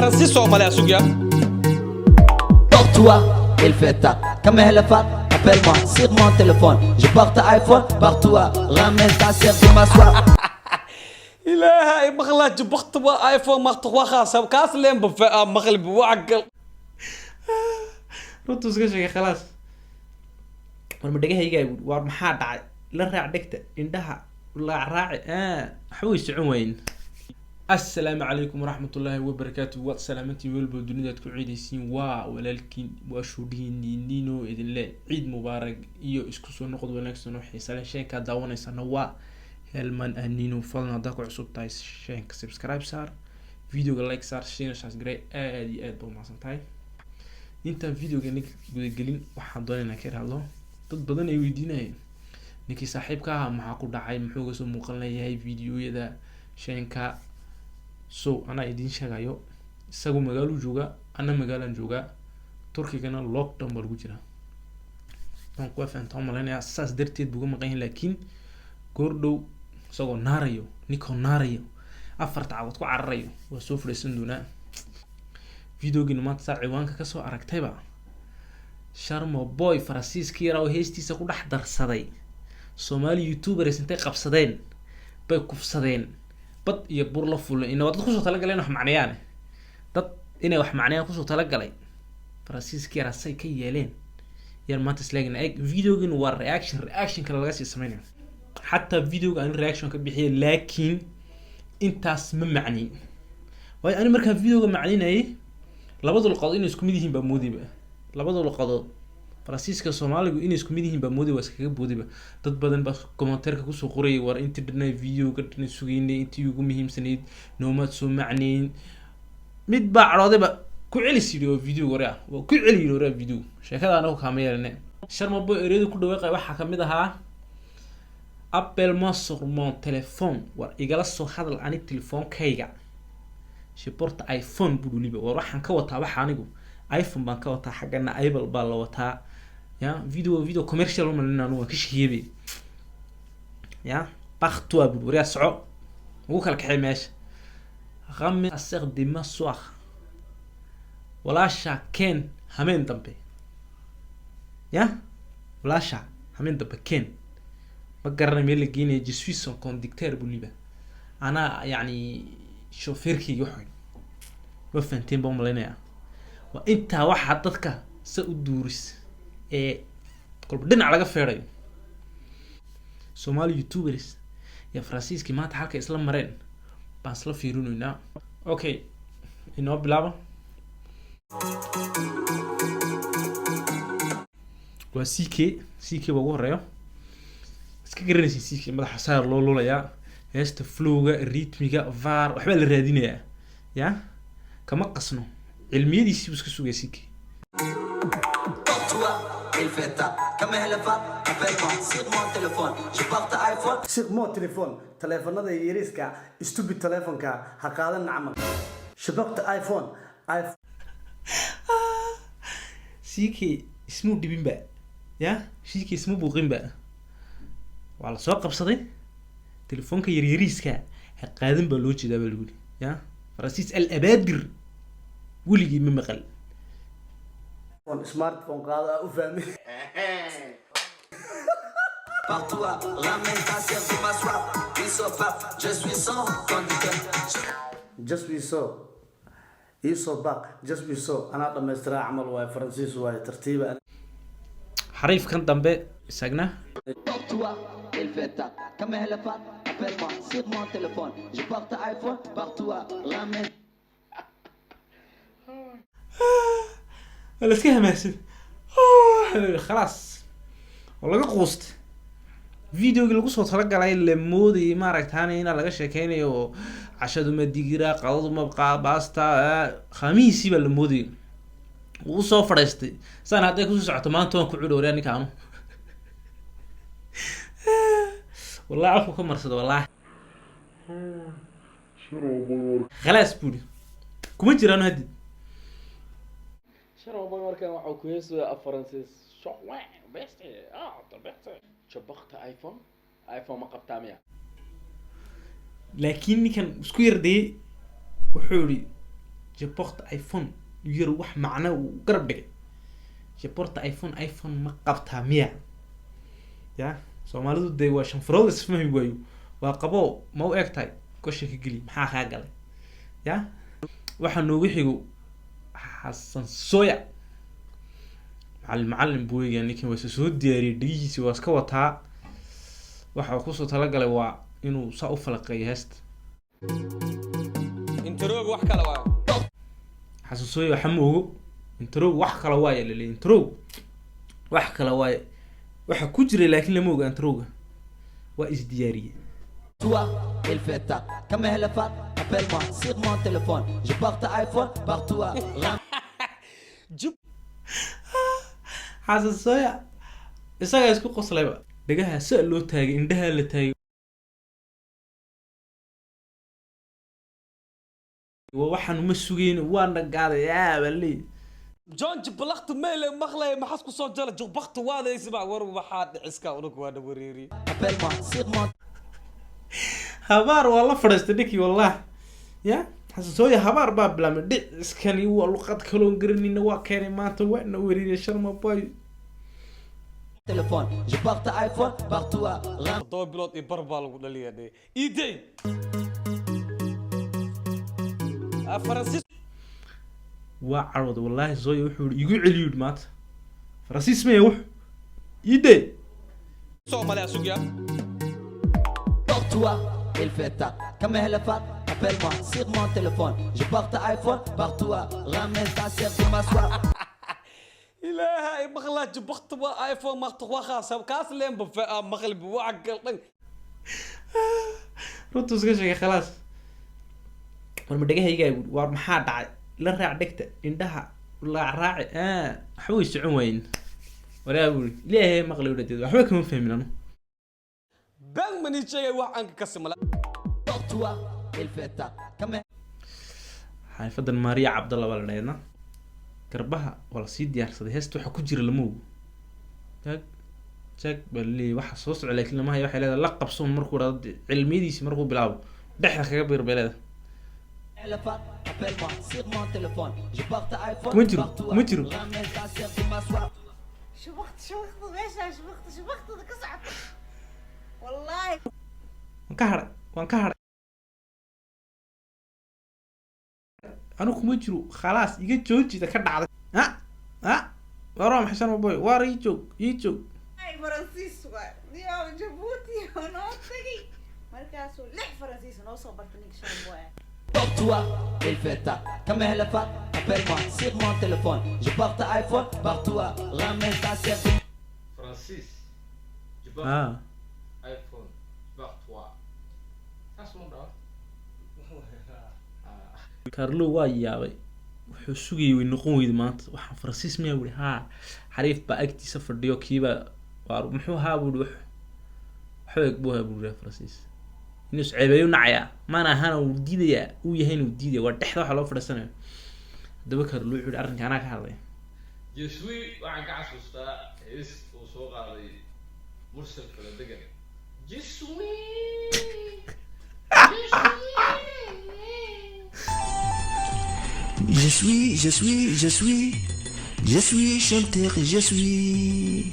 Francisco Malasugia. Porte-toi, il fait ta caméléphone. Appelle-moi sur mon téléphone. Je porte iPhone, porte-toi. Ramène ta sœur de m'asseoir. إلهي مغلج بخطوة آيفون مخطوة خاصة كاس لين بفاء مغلب وعقل. runtu iska sheegay khalaas war ma dhagahaygaa buuri waar maxaa dhacay la raac dhegta indhaha la raaci waxa way socon wayn assalaamu calaykum waraxmatullaahi wabarakaatuh waad salaamantiin welba dunidaad ku ciidaysiin waa walaalkiin waa shuudhihiin nino idinle ciid mubaarak iyo isku soo noqod wanaagsan oo xiisa leh sheenkaa daawanaysana waa helman nino fadlan haddaa ku cusub tahay sheenka subscribe saar videoga like saar sheena shaas garay aad iyo aad baa umahadsan tahay intaan videoga nig gudagelin waxaan doonaynaa ka hadlo dad badan ay weydiinayeen ninkii saaxiibka ahaa maxaa ku dhacay muxuu ga soo muuqan leeyahay videoyada sheenka so anaa idiin sheegayo isagu magaalo jooga ana magaalan jooga turkigana lockdown baa lagu jira aan ku fahantaan maleynayaa saas darteed buuga maqan yahay laakiin goordhow isagoo naarayo ninkoo naarayo afar tacawad ku cararayo waa soo fadhiisan doonaa videogina maanta saa ciwaanka kasoo aragtayba sharmo boy faransiiskii yaraa oo heestiisa ku dhex darsaday soomaali youtubers intay qabsadeen bay kufsadeen bad iyo bur la fuleen inay dad kusoo talagaleen wax macnayaan dad inay wax macnayaan kusoo talagalay faransiiskii yaraa say ka yeeleen yar maanta islaagina eeg videogina waa reaction kale laga sii sameynayo xataa videoga aan reaction ka bixiyay laakiin intaas ma macni way ani markaan videoga macninayay labada luqadood inay isku mid yihiin baa moodiba labada luqadood faransiiska soomaaligu inay isku mid yihiin baa moodiba iskaga boodiba dad badan baa commentaire-ka kusoo qorayay war intii dhanay videoga dhan sugeynay intii ugu muhiimsanayd noomaad soo macnayn mid baa cadhoodayba ku celis yidhi oo video hore ah waa ku celi yidhi hore video sheekada anagu kaama yeelane sharma boy ereyada ku dhawaaqay waxaa kamid ahaa appelle-moi sur mon téléphone war igala soo hadal ani telefoonkayga shiporta iPhone buduliba war waxaan ka wataa waxa anigu iPhone baan ka wataa xagana Apple baa la wataa ya video commercial uma lena anu ka shaqeeyay ya partout abu wariya soco ugu kala kaxay meesha qammi asir dima soir walaasha ken hameen dambe ya walaasha hameen dambe ken ma garanay meel la geeyay je suis son conducteur buliba ana yani شوفيركي يحوي وفنتين بوم لنا وانت واحد dadka sa u duuris qolb dhinac laga feeray Somali YouTubers ya Francisco maanta halka isla mareen baan isla fiirinayna okay inoo bilaabo waa CK ugu horeeyo iska garanaysi CK madaxa saar loo lulayaa heesta flowga ritmiga var waxba la raadinayaa ya kama qasno cilmiyadiisii iska sugay CK Sur mon téléphone, téléphonada yariiska stupid telefonka ha qaadan nacmal. Shabaqta iPhone. CK ismu dibinba ya CK ismu buuqinba wala soo qabsaday telefoonka yariiska ha qaadan baa loo jeedaa baa lagu ya Francis al abadir wuligi ma maqal Smartphone qaada u fahmi. Partout, ramène ta sœur de m'asseoir. Ils sont pas, je suis son conducteur. Just we saw. Iso back, just we saw. Ana dhameystira amal way Francis way tartiiba. xariif kan dambe isagna Porte-toi, il fait ta caméléphone. Appelle-moi sur mon téléphone. Je porte iPhone, porte-toi, ramène. la iska hamaasid khalaas wala laga qoost videoga lagu soo tala galay la moodi ma aragtaan in laga sheekeynayo cashadu ma digira qadadu ma baasta khamiisi baa la moodi uu soo fadhiistay san haday ku soo socoto maanta waan ku cudureen ninkaan wallahi afku ka marsado wallahi khalaas budi kuma jiraan hadii شنو بقول كان معه كويس فرنسيس شو وين بس طبعت شبخت ايفون ما قبتها ميا laakiin ninkan isku yarday wuxuu yiri je porte iPhone yar wax macna uu garab dhigay je porte iPhone ma qabtaa miya ya Soomaalidu day waa shan farood isfahmi waayo waa qabo ma u egtahay gosha ka geli maxaa kaa galay ya waxa noogu xigo Xasan Sooya macallin buuyiga ninkan waa soo diyaariyay dhigiisa waa iska wataa waxa uu ku soo tala galay waa inuu saa u falaqeeyo heesta introog wax kala waa Xasan Sooya waxa ma ogo introog wax kala waa leeyahay introog wax kala waa waxa ku jiray laakiin lama oga introoga waa is diyaariyay Toi, il fait ta comme elle est fat, appelle-moi sur mon téléphone. Je porte iPhone partout. Xasan Sooya isaga isku qoslayba dhagaha si loo taagay indhaha la taagay waxaan ma sugeyn waan dhagaaday bali جون جبلخت ميل مخلي ما حسكو صوت جل جبخت وانا يسمع ورب حاد عسكا ونك وانا وريري Appelle-moi sur mon habaar waa la fadhiistay ninkii wallah ya Xasan Sooya habaar baa bilaamay iskani waa luqad kaloon garanayna waa keenay maanta waana wariirey sharma boy téléphone. Je porte iPhone partout. دو بلوت يبربال ودليا دي ايدي فرانسيس waa carwad wallahi Sooya wuxuu igu celiyay maanta Francis ma wax ide Soomaaliya suuqya Porte-toi, il fait ta comme elle est fat. Appelle-moi sur mon téléphone. Je porte iPhone partout. Ramène ta sœur pour m'asseoir. إلهي مخلا جبخت ايفون مخطوخ خاص كاس لين بفا مغلب وعقل runtu iska sheegay khalaas war ma dhagahayga war maxaa dhacay la raac dhigta indhaha la raaci waxa way socon weyn waraa buu ilaahay maqlay wadadeed waxba kama fahmin anu بان مني شيء واحد عنك كسملا Porte-toi, il fait ta comme elle xaafadan Maria Cabdalla wala dheena garbaha wala sii diyaarsaday heesta waxa ku jira lamow tag bali waxa soo socday laakiin lama hayo waxa leedahay la qabso markuu raad cilmiyadiisa markuu bilaabo dhexda kaga biirbeelada est fat. Appelle-moi sur mon téléphone. Je porte iPhone Comment tu- partout. comment tu- Ramène ta sœur pour m'asseoir. شبخت ماشي شبخت كسعت والله waan ka haray anu kuma jiro khalaas iga joojida ka dhacday waraa maxay shan boy waar ii joog هاي فرنسيس يا جيبوتي ونوصي مركاسو لح فرنسيس نوصل برتنيك شامبوه Porte-toi, il fait ta comme elle est fat. Appelle-moi sur mon téléphone. Je porte iPhone partout. Ramène ta sœur pour Francis, tu portes iPhone, porte-toi. Ça se montre, Carlo waa yaabay wuxuu sugayay way noqon weyday maanta waxaan Francis miyaa wuri xariif baa agtiisa fadhiyo kiiba waar muxuu haa buu wax xoog buu haa buu Francis inuu ceebeeyo nacaya maana ahaan uu diidaya uu yahay inuu diidaya waa dhexda waxa loo fadhiisanayo daba Carlo wuxuu arrinka anaa ka hadlay Je suis waxaan ka xasuustaa hees uu soo qaaday mursal kala degan. Je suis chanteur, je suis.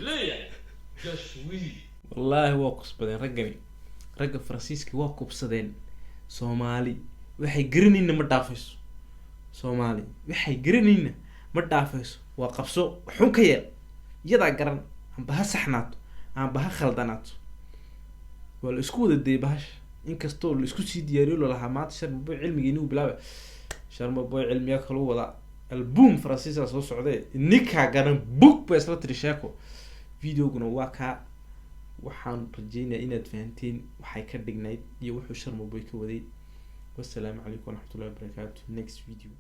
leeyahay. Je suis. wallaahi waa kusbadeen ragga Faransiiska waa kubsadeen Soomaali waxay garanayna ma dhaafayso Soomaali waxay garanayna ma dhaafayso waa qabso xun ka yeel iyadaa garan amba ha saxnaato amba ha khaldanaato waa la isku wada dayay bahasha inkastoo la isku sii diyaariyo lalahaa maanta Sharma Boy cilmigiini uu bilaabay Sharma Boy cilmiya kala wada album Faransiiska soo socday ninkaa garan book bay isla tiri sheeko videoguna waa kaa waxaan rajeynayaa inaad fahanteen waxay ka dhignayd iyo wuxuu Sharma Boy ka waday wassalaamu calaykum waraxmatullaahi wabarakaatuh next video